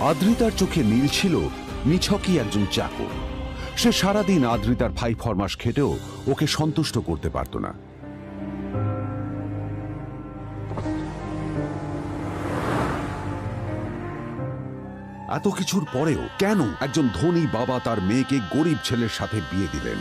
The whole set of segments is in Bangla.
আদ্রিতার চোখে নীল ছিল নিছকই একজন চাকর। সে সারাদিন আদ্রিতার ভাই ফরমাস খেটেও ওকে সন্তুষ্ট করতে পারত না। এত কিছুর পরেও কেন একজন ধনী বাবা তার মেয়েকে গরিব ছেলের সাথে বিয়ে দিলেন?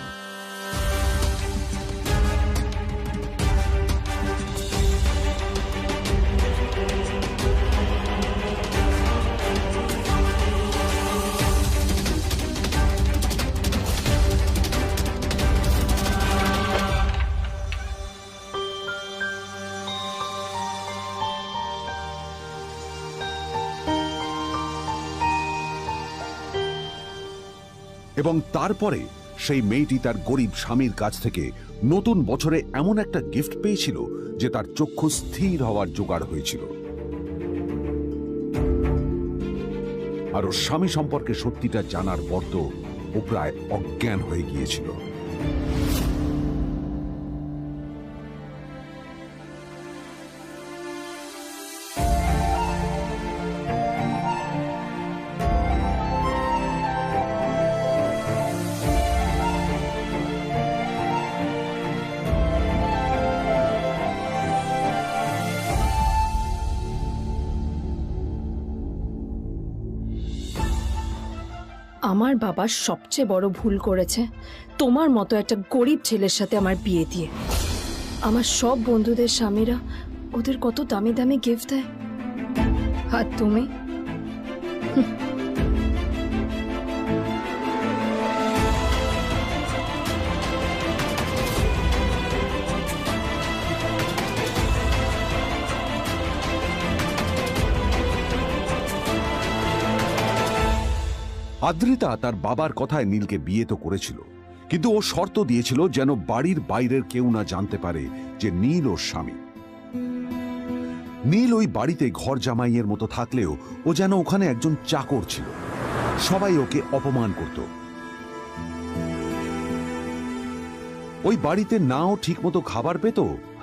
এবং তারপরে সেই মেয়েটি তার গরিব স্বামীর কাছ থেকে নতুন বছরে এমন একটা গিফট পেয়েছিল যে তার চক্ষু স্থির হওয়ার জোগাড় হয়েছিল। আর ওর স্বামী সম্পর্কে সত্যিটা জানার পর তো ও প্রায় অজ্ঞান হয়ে গিয়েছিল। আমার বাবা সবচেয়ে বড় ভুল করেছে তোমার মতো একটা গরিব ছেলের সাথে আমার বিয়ে দিয়ে। আমার সব বন্ধুদের স্বামীরা ওদের কত দামি দামি গিফট দেয়, আর তুমি আদ্রিতা তার বাবার কথায় নীলকে বিয়ে তো করেছিল, কিন্তু ও শর্ত দিয়েছিল যেন বাড়ির বাইরের কেউ না জানতে পারে যে নীল ওর স্বামী। নীল ওই বাড়িতে ঘর জামাইয়ের মতো থাকলেও ও যেন ওখানে একজন চাকর ছিল। সবাই ওকে অপমান করত। ওই বাড়িতে না ও ঠিক মতো খাবার পেত,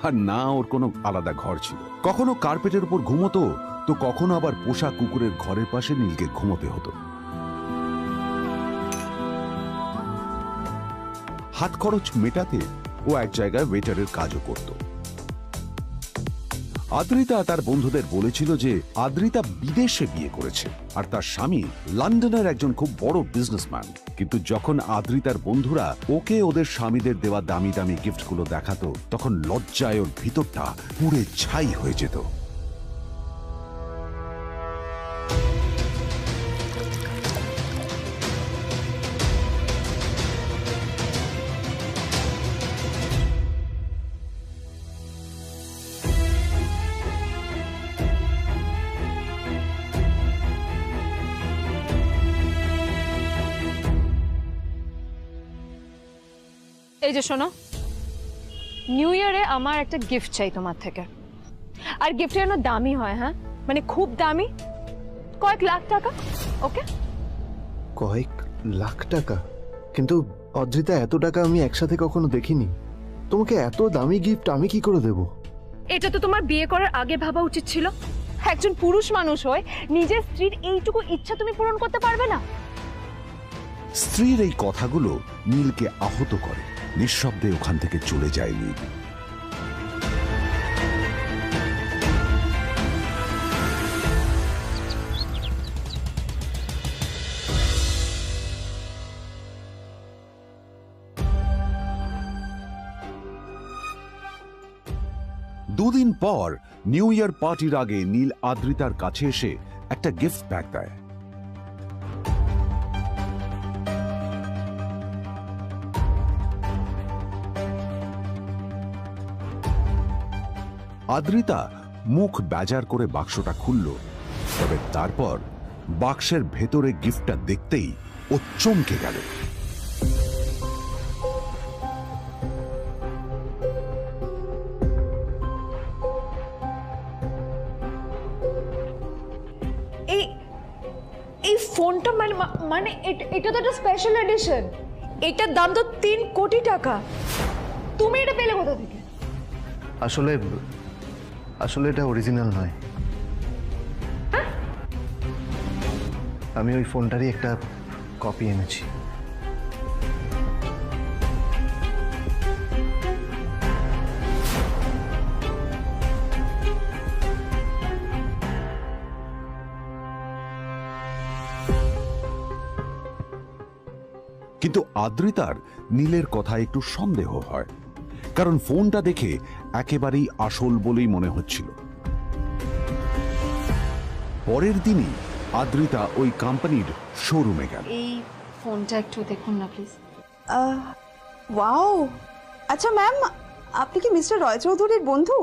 আর না ওর কোনো আলাদা ঘর ছিল। কখনো কার্পেটের উপর ঘুমোতো, তো কখনো আবার পোষা কুকুরের ঘরের পাশে নীলকে ঘুমোতে হতো। হাত খরচ মেটাতে ও এক জায়গায় ওয়েটারের কাজও করত। আদ্রিতা তার বন্ধুদের বলেছিল যে আদ্রিতা বিদেশে বিয়ে করেছে আর তার স্বামী লন্ডনের একজন খুব বড় বিজনেসম্যান। কিন্তু যখন আদ্রিতার বন্ধুরা ওকে ওদের স্বামীদের দেওয়া দামি দামি গিফটগুলো দেখাতো, তখন লজ্জায় ওর ভিতরটা পুড়ে ছাই হয়ে যেত। এই যে শোনো, নিউ ইয়ারে আমার একটা গিফট চাই তোমার থেকে। আর গিফট যেন দামি হয়, হ্যাঁ, মানে খুব দামি, কয়েক লাখ টাকা। ওকে? কয়েক লাখ টাকা? কিন্তু অদ্রিতা, এত টাকা আমি একসাথে কখনো দেখিনি। তোমাকে এত দামি গিফট আমি কি করে দেব? এটা তো তোমার বিয়ে করার আগে ভাবা উচিত ছিল। একজন পুরুষ মানুষ হয়ে নিজের স্ত্রীর এইটুকু ইচ্ছা তুমি পূরণ করতে পারবে না? স্ত্রীর এই কথাগুলো নীলকে আহত করে। নিঃশব্দে ওখান থেকে চলে যায় নীল। দুদিন পর নিউ ইয়ার পার্টির আগে নীল আদ্রিতার কাছে এসে একটা গিফট ব্যাগ দেয়। আদ্রিতা মুখ বেজার করে বাক্সটা খুলল, তবে তারপর বাক্সের ভেতরে গিফটটা দেখতেই ও চমকে গেল। এই ফোনটা মানে এটা তো একটা স্পেশাল এডিশন। এটার দাম তো 3 কোটি টাকা। তুমি এটা পেলে কোথা থেকে? আসলে এটা অরিজিনাল নয়। আমি ওই ফোনটারই একটা কপি এনেছি। কিন্তু আদ্রিতার নীলের কথা একটু সন্দেহ হয়, কারণ ফোনটা দেখে একেবারেই আসল বলেই মনে হচ্ছিল। পরের দিনই আদ্রিতা ওই কোম্পানির শোরুমে গেল। এই ফোনটা একটু দেখুন না প্লিজ। ওয়াও, আচ্ছা ম্যাম, আপনি কি মিস্টার রয় চৌধুরীর বন্ধু?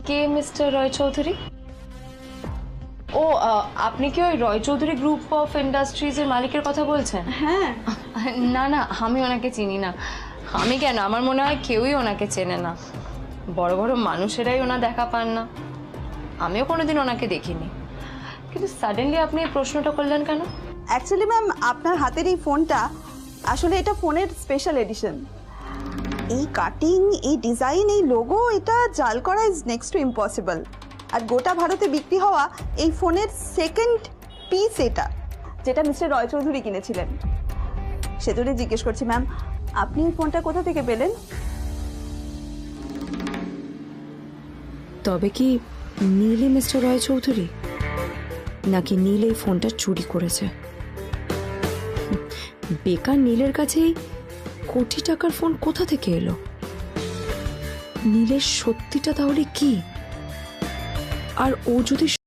কে মিস্টার রয় চৌধুরী? ও আপনি কি ওই রয় চৌধুরী গ্রুপ অফ ইন্ডাস্ট্রিজের মালিকের কথা বলছেন? হ্যাঁ। না না, আমি ওনাকে চিনি না। আমি কেন, আমার মনে হয় কেউই ওনাকে চেনে না। বড় বড় মানুষেরাই ওনা দেখা পান না। আমিও কোনোদিন ওনাকে দেখিনি, কিন্তু সাডেনলি আপনি এই প্রশ্নটা করলেন কেন? অ্যাকচুয়ালি ম্যাম, আপনার হাতের এই ফোনটা আসলে এটা ফোনের স্পেশাল এডিশন। এই কাটিং, এই ডিজাইন, এই লোগো, এটা জাল করা ইজ নেক্সট টু ইম্পসিবল। আর গোটা ভারতে বিক্রি হওয়া এই ফোনের সেকেন্ড পিস এটা, যেটা মিস্টার রয় চৌধুরী কিনেছিলেন। সেজন্যই জিজ্ঞেস করছি ম্যাম, আপনি এই ফোনটা কোথা থেকে পেলেন? তবে কি নীলই মিস্টার রয় চৌধুরী, নাকি নীল এই ফোনটা চুরি করেছে? বেকার নীলের কাছেই কোটি টাকার ফোন কোথা থেকে এলো? নীলের সত্যিটা তাহলে কি? আর ও যদি